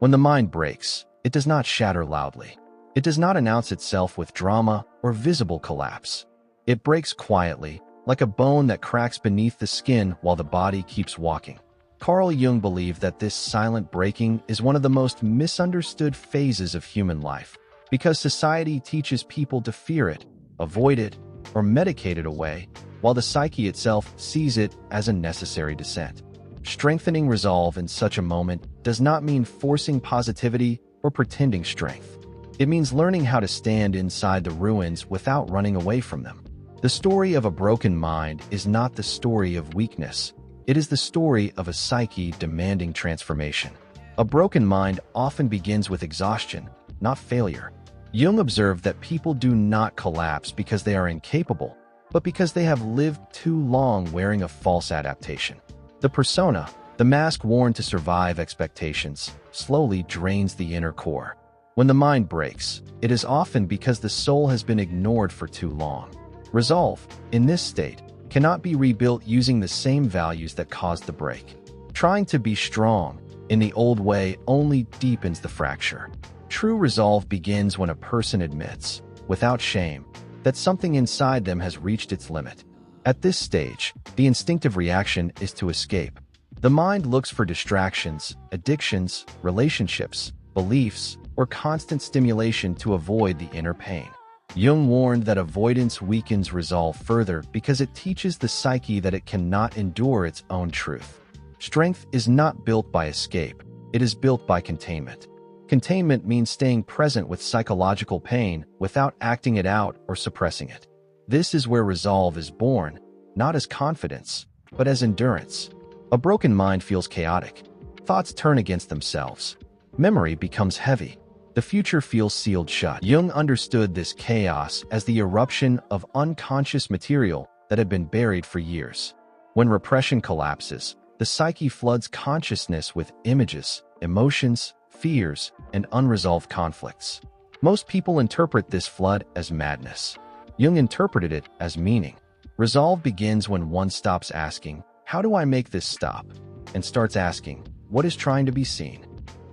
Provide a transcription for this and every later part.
When the mind breaks, it does not shatter loudly. It does not announce itself with drama or visible collapse. It breaks quietly, like a bone that cracks beneath the skin while the body keeps walking. Carl Jung believed that this silent breaking is one of the most misunderstood phases of human life, because society teaches people to fear it, avoid it, or medicate it away, while the psyche itself sees it as a necessary descent. Strengthening resolve in such a moment does not mean forcing positivity or pretending strength. It means learning how to stand inside the ruins without running away from them. The story of a broken mind is not the story of weakness. It is the story of a psyche demanding transformation. A broken mind often begins with exhaustion, not failure. Jung observed that people do not collapse because they are incapable, but because they have lived too long wearing a false adaptation. The persona, the mask worn to survive expectations, slowly drains the inner core. When the mind breaks, it is often because the soul has been ignored for too long. Resolve, in this state, cannot be rebuilt using the same values that caused the break. Trying to be strong in the old way only deepens the fracture. True resolve begins when a person admits, without shame, that something inside them has reached its limit. At this stage, the instinctive reaction is to escape. The mind looks for distractions, addictions, relationships, beliefs, or constant stimulation to avoid the inner pain. Jung warned that avoidance weakens resolve further because it teaches the psyche that it cannot endure its own truth. Strength is not built by escape, it is built by containment. Containment means staying present with psychological pain without acting it out or suppressing it. This is where resolve is born, not as confidence, but as endurance. A broken mind feels chaotic. Thoughts turn against themselves. Memory becomes heavy. The future feels sealed shut. Jung understood this chaos as the eruption of unconscious material that had been buried for years. When repression collapses, the psyche floods consciousness with images, emotions, fears, and unresolved conflicts. Most people interpret this flood as madness. Jung interpreted it as meaning. Resolve begins when one stops asking, "How do I make this stop?" and starts asking, "What is trying to be seen?"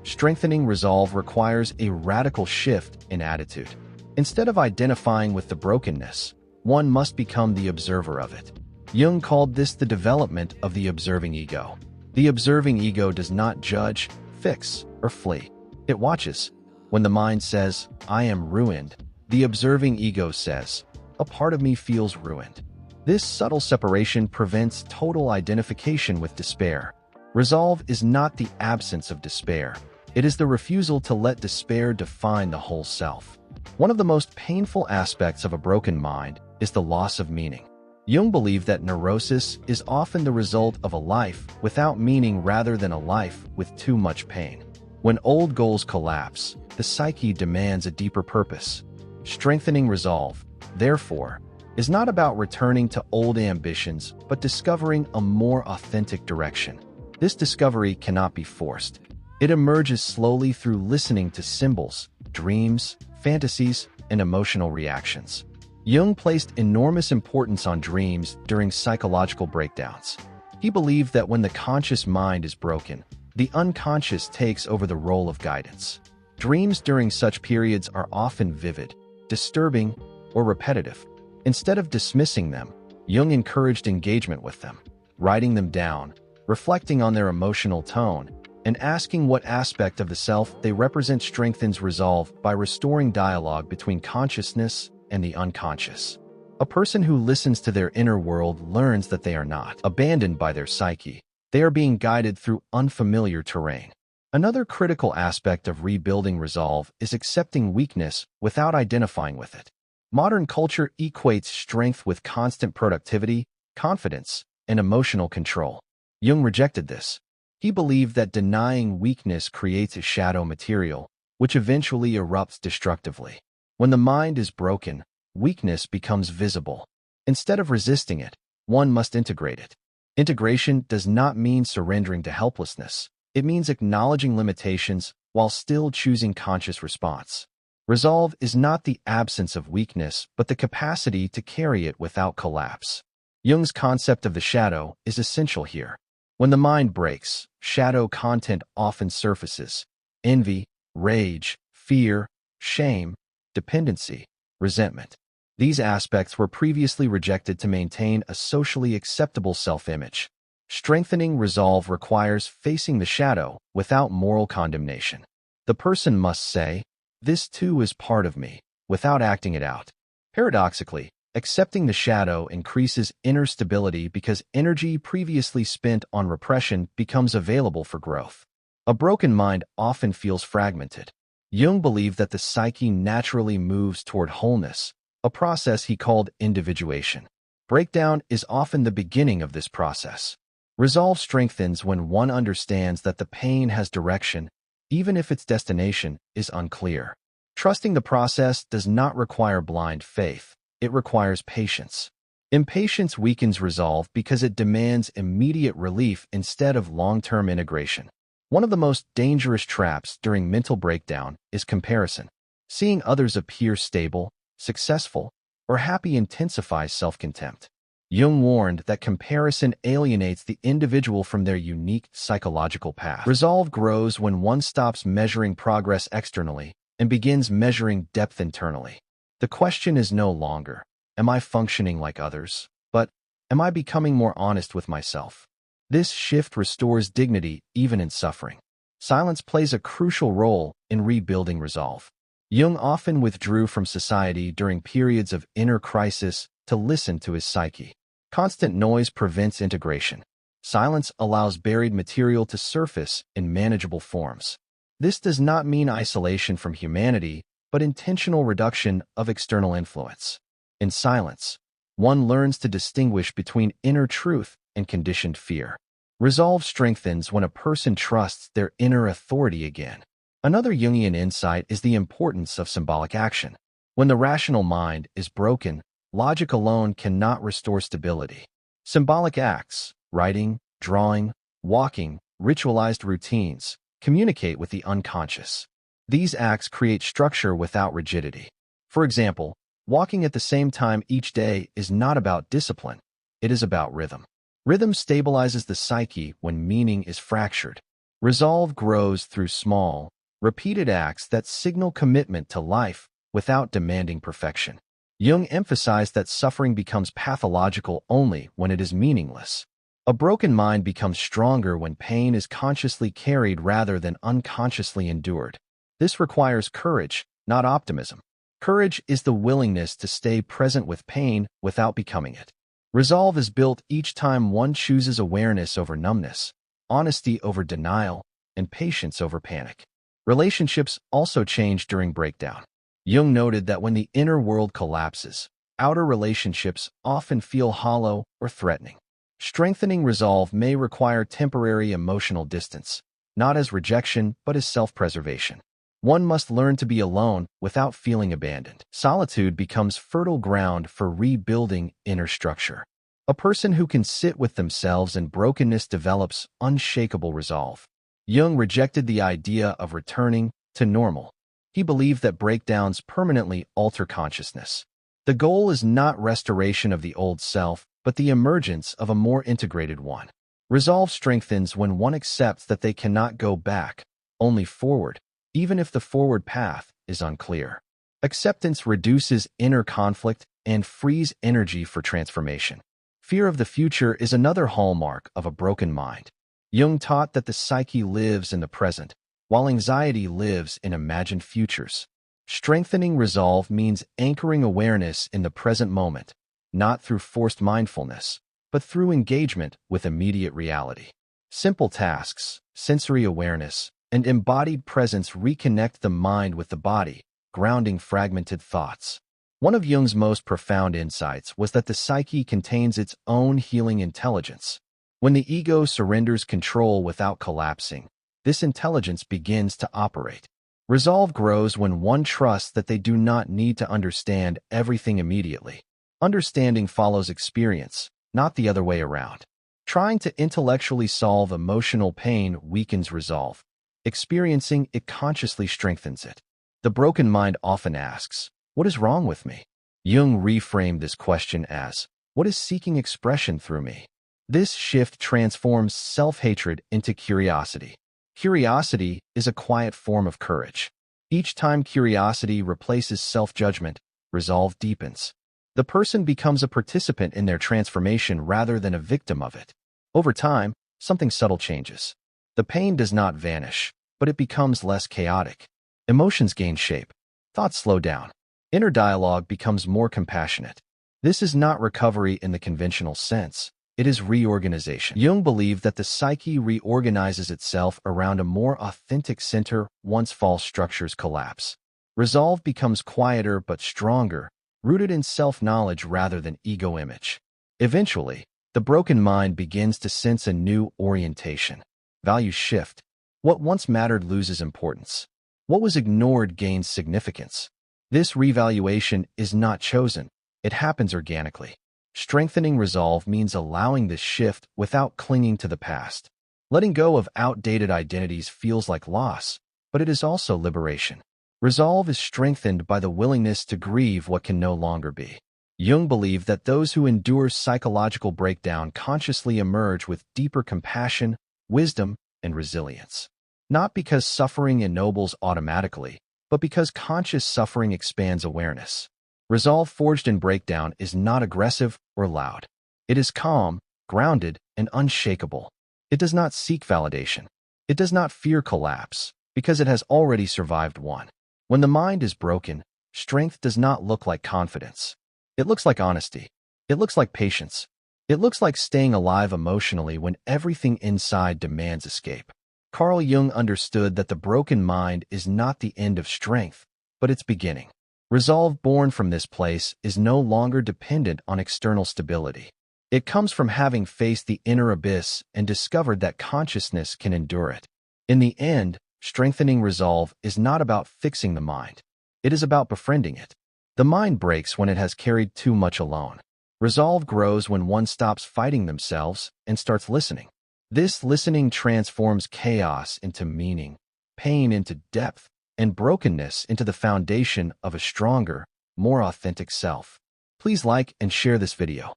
Strengthening resolve requires a radical shift in attitude. Instead of identifying with the brokenness, one must become the observer of it. Jung called this the development of the observing ego. The observing ego does not judge, fix, or flee. It watches. When the mind says, "I am ruined," the observing ego says, "A part of me feels ruined." This subtle separation prevents total identification with despair. Resolve is not the absence of despair. It is the refusal to let despair define the whole self. One of the most painful aspects of a broken mind is the loss of meaning. Jung believed that neurosis is often the result of a life without meaning rather than a life with too much pain. When old goals collapse, the psyche demands a deeper purpose. Strengthening resolve, therefore, is not about returning to old ambitions, but discovering a more authentic direction. This discovery cannot be forced. It emerges slowly through listening to symbols, dreams, fantasies, and emotional reactions. Jung placed enormous importance on dreams during psychological breakdowns. He believed that when the conscious mind is broken, the unconscious takes over the role of guidance. Dreams during such periods are often vivid, disturbing, or repetitive. Instead of dismissing them, Jung encouraged engagement with them, writing them down, reflecting on their emotional tone, and asking what aspect of the self they represent strengthens resolve by restoring dialogue between consciousness and the unconscious. A person who listens to their inner world learns that they are not abandoned by their psyche. They are being guided through unfamiliar terrain. Another critical aspect of rebuilding resolve is accepting weakness without identifying with it. Modern culture equates strength with constant productivity, confidence, and emotional control. Jung rejected this. He believed that denying weakness creates a shadow material, which eventually erupts destructively. When the mind is broken, weakness becomes visible. Instead of resisting it, one must integrate it. Integration does not mean surrendering to helplessness. It means acknowledging limitations while still choosing conscious response. Resolve is not the absence of weakness, but the capacity to carry it without collapse. Jung's concept of the shadow is essential here. When the mind breaks, shadow content often surfaces. envy, rage, fear, shame, dependency, resentment. These aspects were previously rejected to maintain a socially acceptable self-image. Strengthening resolve requires facing the shadow without moral condemnation. The person must say, "This too is part of me," without acting it out. Paradoxically, accepting the shadow increases inner stability because energy previously spent on repression becomes available for growth. A broken mind often feels fragmented. Jung believed that the psyche naturally moves toward wholeness, a process he called individuation. Breakdown is often the beginning of this process. Resolve strengthens when one understands that the pain has direction, even if its destination is unclear. Trusting the process does not require blind faith. It requires patience. Impatience weakens resolve because it demands immediate relief instead of long-term integration. One of the most dangerous traps during mental breakdown is comparison. Seeing others appear stable, successful, or happy intensifies self-contempt. Jung warned that comparison alienates the individual from their unique psychological path. Resolve grows when one stops measuring progress externally and begins measuring depth internally. The question is no longer, "Am I functioning like others?" but, "Am I becoming more honest with myself?" This shift restores dignity even in suffering. Silence plays a crucial role in rebuilding resolve. Jung often withdrew from society during periods of inner crisis to listen to his psyche. Constant noise prevents integration. Silence allows buried material to surface in manageable forms. This does not mean isolation from humanity, but intentional reduction of external influence. In silence, one learns to distinguish between inner truth and conditioned fear. Resolve strengthens when a person trusts their inner authority again. Another Jungian insight is the importance of symbolic action. When the rational mind is broken, logic alone cannot restore stability. Symbolic acts, writing, drawing, walking, ritualized routines, communicate with the unconscious. These acts create structure without rigidity. For example, walking at the same time each day is not about discipline. It is about rhythm. Rhythm stabilizes the psyche when meaning is fractured. Resolve grows through small, repeated acts that signal commitment to life without demanding perfection. Jung emphasized that suffering becomes pathological only when it is meaningless. A broken mind becomes stronger when pain is consciously carried rather than unconsciously endured. This requires courage, not optimism. Courage is the willingness to stay present with pain without becoming it. Resolve is built each time one chooses awareness over numbness, honesty over denial, and patience over panic. Relationships also change during breakdown. Jung noted that when the inner world collapses, outer relationships often feel hollow or threatening. Strengthening resolve may require temporary emotional distance, not as rejection but as self-preservation. One must learn to be alone without feeling abandoned. Solitude becomes fertile ground for rebuilding inner structure. A person who can sit with themselves in brokenness develops unshakable resolve. Jung rejected the idea of returning to normal. He believed that breakdowns permanently alter consciousness. The goal is not restoration of the old self, but the emergence of a more integrated one. Resolve strengthens when one accepts that they cannot go back, only forward, even if the forward path is unclear. Acceptance reduces inner conflict and frees energy for transformation. Fear of the future is another hallmark of a broken mind. Jung taught that the psyche lives in the present, while anxiety lives in imagined futures. Strengthening resolve means anchoring awareness in the present moment, not through forced mindfulness, but through engagement with immediate reality. Simple tasks, sensory awareness, and embodied presence reconnect the mind with the body, grounding fragmented thoughts. One of Jung's most profound insights was that the psyche contains its own healing intelligence. When the ego surrenders control without collapsing, this intelligence begins to operate. Resolve grows when one trusts that they do not need to understand everything immediately. Understanding follows experience, not the other way around. Trying to intellectually solve emotional pain weakens resolve. Experiencing it consciously strengthens it. The broken mind often asks, "What is wrong with me?" Jung reframed this question as, "What is seeking expression through me?" This shift transforms self-hatred into curiosity. Curiosity is a quiet form of courage. Each time curiosity replaces self-judgment, resolve deepens. The person becomes a participant in their transformation rather than a victim of it. Over time, something subtle changes. The pain does not vanish, but it becomes less chaotic. Emotions gain shape. Thoughts slow down. Inner dialogue becomes more compassionate. This is not recovery in the conventional sense. It is reorganization. Jung believed that the psyche reorganizes itself around a more authentic center once false structures collapse. Resolve becomes quieter but stronger, rooted in self-knowledge rather than ego image. Eventually, the broken mind begins to sense a new orientation. Values shift. What once mattered loses importance. What was ignored gains significance. This revaluation is not chosen. It happens organically. Strengthening resolve means allowing this shift without clinging to the past. Letting go of outdated identities feels like loss, but it is also liberation. Resolve is strengthened by the willingness to grieve what can no longer be. Jung believed that those who endure psychological breakdown consciously emerge with deeper compassion, wisdom, and resilience. Not because suffering ennobles automatically, but because conscious suffering expands awareness. Resolve forged in breakdown is not aggressive or loud. It is calm, grounded, and unshakable. It does not seek validation. It does not fear collapse, because it has already survived one. When the mind is broken, strength does not look like confidence. It looks like honesty. It looks like patience. It looks like staying alive emotionally when everything inside demands escape. Carl Jung understood that the broken mind is not the end of strength, but its beginning. Resolve born from this place is no longer dependent on external stability. It comes from having faced the inner abyss and discovered that consciousness can endure it. In the end, strengthening resolve is not about fixing the mind. It is about befriending it. The mind breaks when it has carried too much alone. Resolve grows when one stops fighting themselves and starts listening. This listening transforms chaos into meaning, pain into depth, and brokenness into the foundation of a stronger, more authentic self. Please like and share this video.